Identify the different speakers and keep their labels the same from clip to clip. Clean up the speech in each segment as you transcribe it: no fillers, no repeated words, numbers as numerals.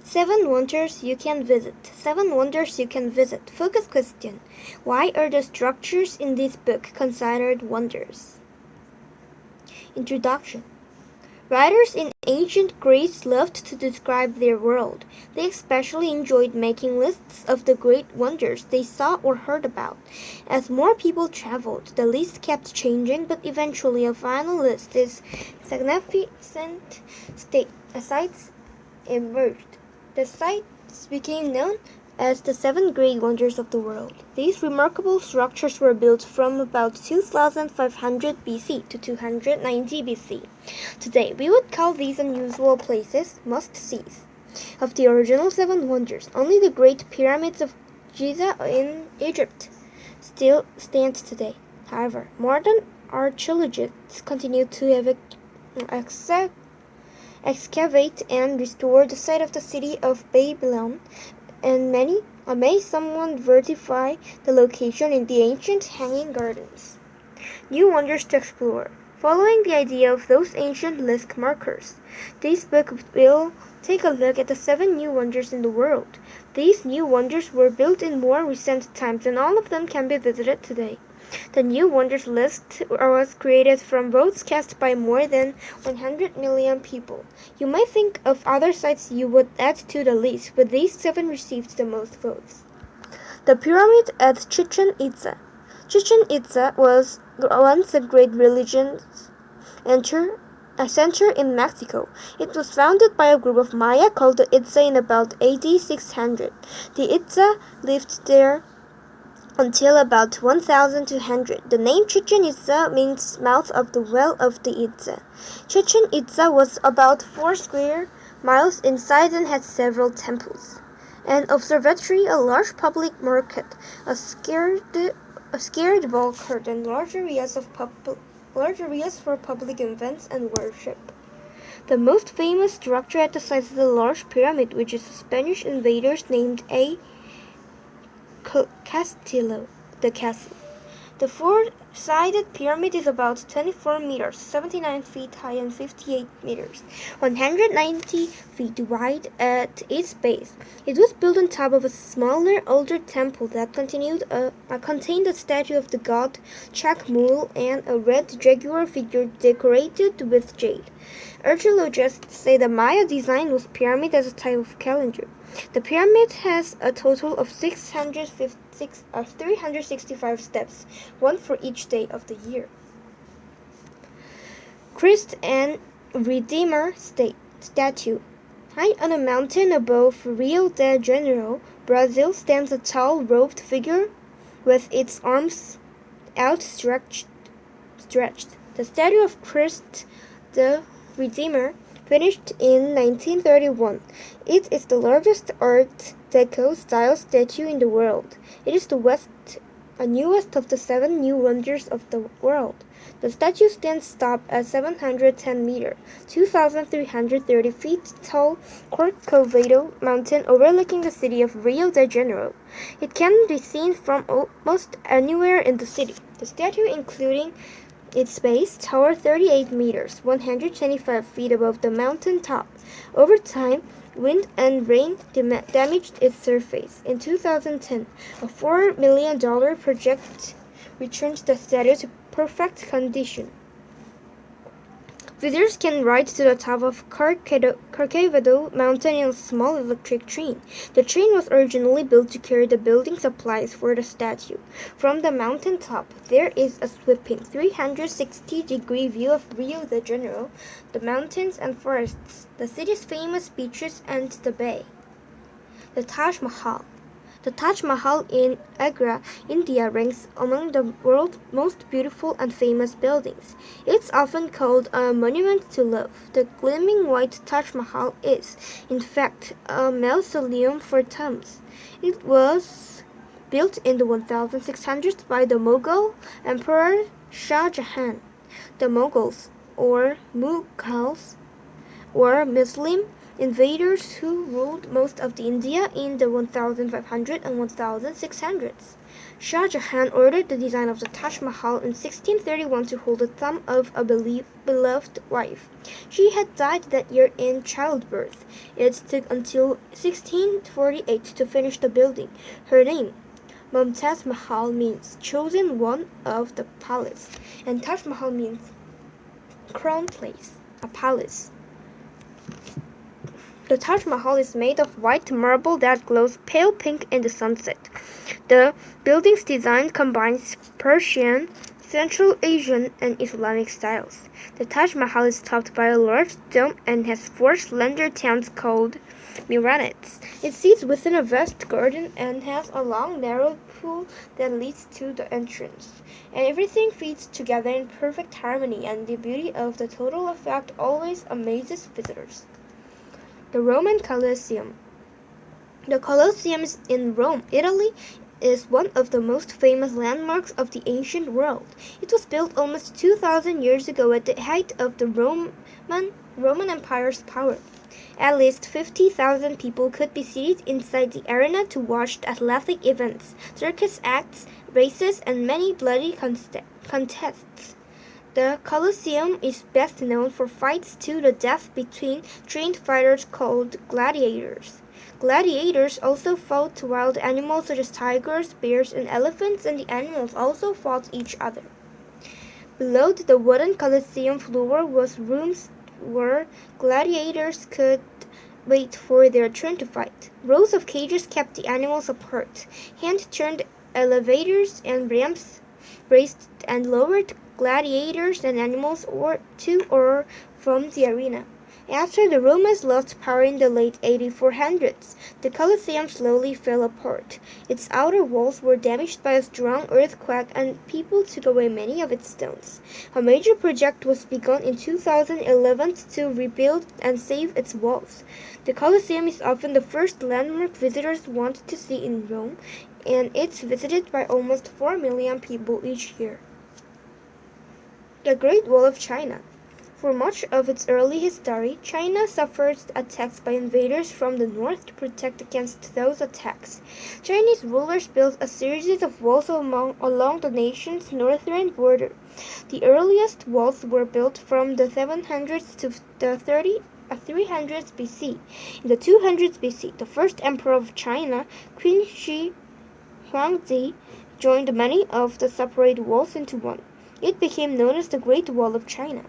Speaker 1: Seven wonders you can visit. Seven wonders you can visit. Focus question. Why are the structures in this book considered wonders? Introduction. Writers in ancient Greece loved to describe their world. They especially enjoyed making lists of the great wonders they saw or heard about. As more people traveled, the list kept changing, but eventually a final list is magnificent sights emerged. The sites became known as the seven great wonders of the world. These remarkable structures were built from about 2500 BC to 290 BC. Today, we would call these unusual places must-sees. Of the original seven wonders, only the Great Pyramids of Giza in Egypt still stand today. However, modern archaeologists continue to excavate and restore the site of the city of Babylon, and many may someone verify the location in the ancient Hanging Gardens. New wonders to explore. Following the idea of those ancient list markers, this book will take a look at the seven new wonders in the world. These new wonders were built in more recent times, and all of them can be visited today. The New Wonders list was created from votes cast by more than 100 million people. You might think of other sites you would add to the list, but these seven received the most votes. The Pyramid at Chichen Itza. Chichen Itza was once a great religious center in Mexico. It was founded by a group of Maya called the Itza in about AD 600. The Itza lived there until about 1200. The name Chichen Itza means mouth of the well of the Itza. Chichen Itza was about 4 square miles in size and had several temples, an observatory, a large public market, a scared ball court, and large areas for public events and worship. The most famous structure at the site is the large pyramid, which is the Spanish invaders named a Castillo, the castle. The four-sided pyramid is about 24 meters, 79 feet high and 58 meters, 190 feet wide at its base. It was built on top of a smaller, older temple that contained a statue of the god Chacmul and a red jaguar figure decorated with jade. Archaeologists say the Maya design was pyramid as a type of calendar. The pyramid has a total of 365 steps, one for each day of the year. Christ and Redeemer statue. High on a mountain above Rio de Janeiro, Brazil, stands a tall, robed figure with its arms outstretched. The statue of Christ the Redeemer, finished in 1931. It is the largest Art Deco style statue in the world. It is the newest of the seven new wonders of the world. The statue stands top at 710 meters, 2,330 feet tall Corcovado Mountain overlooking the city of Rio de Janeiro. It can be seen from almost anywhere in the city. The statue, including its base, towered 38 meters, 125 feet above the mountain top. Over time, wind and rain damaged its surface. In 2010, a $4 million project returned the statue to perfect condition. Visitors can ride to the top of Corcovado Mountain in a small electric train. The train was originally built to carry the building supplies for the statue. From the mountain top, there is a sweeping 360-degree view of Rio de Janeiro, the mountains and forests, the city's famous beaches, and the bay. The Taj Mahal. The Taj Mahal in Agra, India ranks among the world's most beautiful and famous buildings. It's often called a monument to love. The gleaming white Taj Mahal is, in fact, a mausoleum for tombs. It was built in the 1600s by the Mughal Emperor Shah Jahan. The Mughals, or Mughals, were Muslim invaders who ruled most of the India in the 1500 and 1600s. Shah Jahan ordered the design of the Taj Mahal in 1631 to hold the thumb of a beloved wife. She had died that year in childbirth. It took until 1648 to finish the building. Her name, Mumtaz Mahal, means chosen one of the palace, and Taj Mahal means crown place, a palace. The Taj Mahal is made of white marble that glows pale pink in the sunset. The building's design combines Persian, Central Asian, and Islamic styles. The Taj Mahal is topped by a large dome and has 4 slender towers called minarets. It sits within a vast garden and has a long, narrow pool that leads to the entrance. And everything fits together in perfect harmony, and the beauty of the total effect always amazes visitors. The Roman Colosseum. The Colosseum in Rome, Italy, is one of the most famous landmarks of the ancient world. It was built almost 2,000 years ago at the height of the Roman Empire's power. At least 50,000 people could be seated inside the arena to watch athletic events, circus acts, races, and many bloody contests. The Colosseum is best known for fights to the death between trained fighters called gladiators. Gladiators also fought wild animals such as tigers, bears, and elephants, and the animals also fought each other. Below the wooden Colosseum floor was rooms where gladiators could wait for their turn to fight. Rows of cages kept the animals apart. Hand-turned elevators and ramps raised and lowered gladiators and animals to or from the arena. After the Romans lost power in the late 8400s, the Colosseum slowly fell apart. Its outer walls were damaged by a strong earthquake, and people took away many of its stones. A major project was begun in 2011 to rebuild and save its walls. The Colosseum is often the first landmark visitors want to see in Rome, and it's visited by almost 4 million people each year. The Great Wall of China. For much of its early history, China suffered attacks by invaders from the north. To protect against those attacks, Chinese rulers built a series of walls along the nation's northern border. The earliest walls were built from the 700s to the 300s BC. In the 200s BC, the first emperor of China, Qin Shi Huangdi, joined many of the separate walls into one. It became known as the Great Wall of China.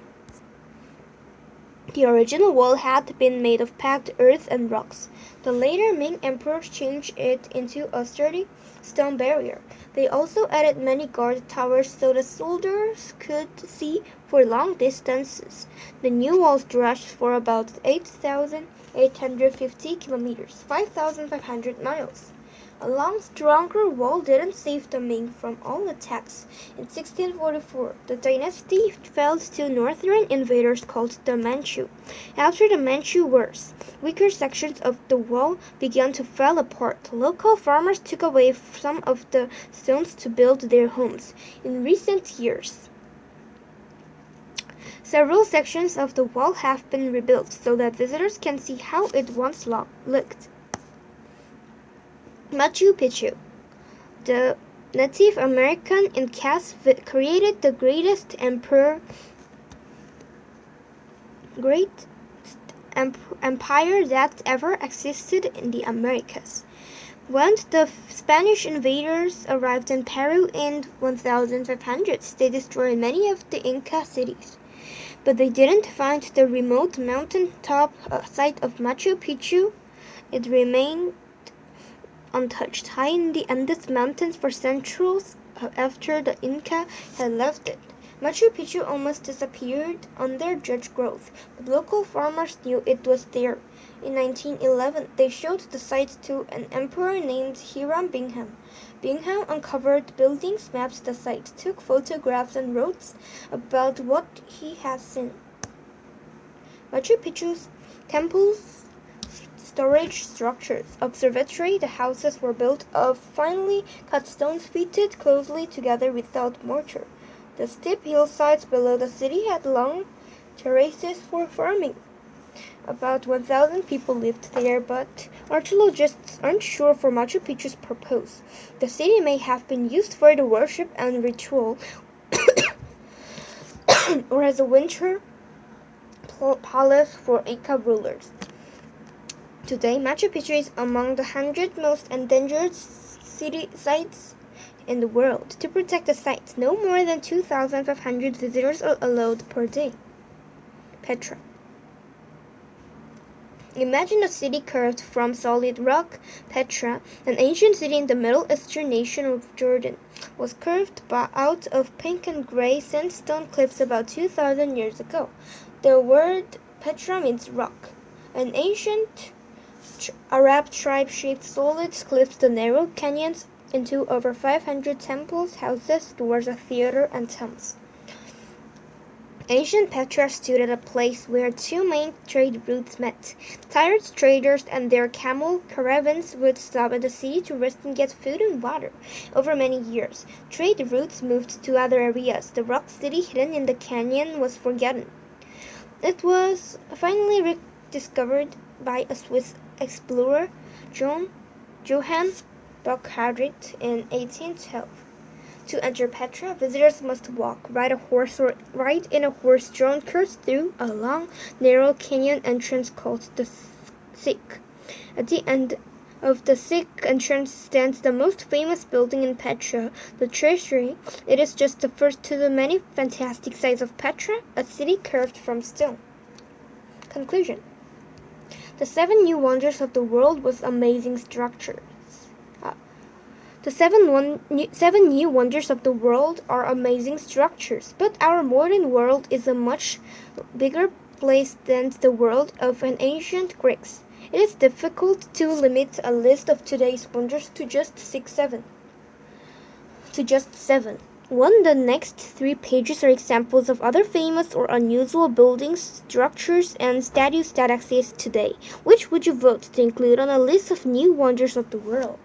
Speaker 1: The original wall had been made of packed earth and rocks. The later Ming emperors changed it into a sturdy stone barrier. They also added many guard towers so the soldiers could see for long distances. The new wall stretched for about 8,850 kilometers, 5,500 miles. A long, stronger wall didn't save the Ming from all attacks. In 1644, the dynasty fell to northern invaders called the Manchu. After the Manchu Wars, weaker sections of the wall began to fall apart. Local farmers took away some of the stones to build their homes. In recent years, several sections of the wall have been rebuilt so that visitors can see how it once looked. Machu Picchu. The Native American Incas created the greatest empire that ever existed in the Americas. When the Spanish invaders arrived in Peru in 1500s, they destroyed many of the Inca cities. But they didn't find the remote mountain-top site of Machu Picchu. It remained untouched, high in the Andes Mountains for centuries after the Inca had left it. Machu Picchu almost disappeared under Judge growth, but local farmers knew it was there. In 1911, they showed the site to an emperor named Hiram Bingham. Bingham uncovered buildings, mapped the site, took photographs, and wrote about what he had seen. Machu Picchu's temples, storage structures, observatory, the houses were built of finely cut stones fitted closely together without mortar. The steep hillsides below the city had long terraces for farming. About 1,000 people lived there, but archaeologists aren't sure for Machu Picchu's purpose. The city may have been used for the worship and ritual, or as a winter palace for Inca rulers. Today, Machu Picchu is among the 100 most endangered city sites in the world. To protect the site, no more than 2,500 visitors are allowed per day. Petra. Imagine a city carved from solid rock. Petra, an ancient city in the Middle Eastern nation of Jordan, was carved out of pink and gray sandstone cliffs about 2,000 years ago. The word Petra means rock. An ancient Arab tribe shaped solid cliffs, the narrow canyons, into over 500 temples, houses, stores, a theater, and tombs. Ancient Petra stood at a place where two main trade routes met. Tired traders and their camel caravans would stop at the city to rest and get food and water. Over many years, trade routes moved to other areas. The rock city hidden in the canyon was forgotten. It was finally rediscovered by a Swiss explorer, Johann Burckhardt, in 1812. To enter Petra, visitors must walk, ride a horse, or ride in a horse-drawn cart through a long, narrow canyon entrance called the Siq. At the end of the Siq entrance stands the most famous building in Petra, the Treasury. It is just the first to the many fantastic sights of Petra, a city carved from stone. Conclusion. The 7 new wonders of the world was amazing structures. The seven new wonders of the world are amazing structures, but our modern world is a much bigger place than the world of an ancient Greeks. It is difficult to limit a list of today's wonders to just 7. The next 3 pages are examples of other famous or unusual buildings, structures, and statues that exist today. Which would you vote to include on a list of new wonders of the world?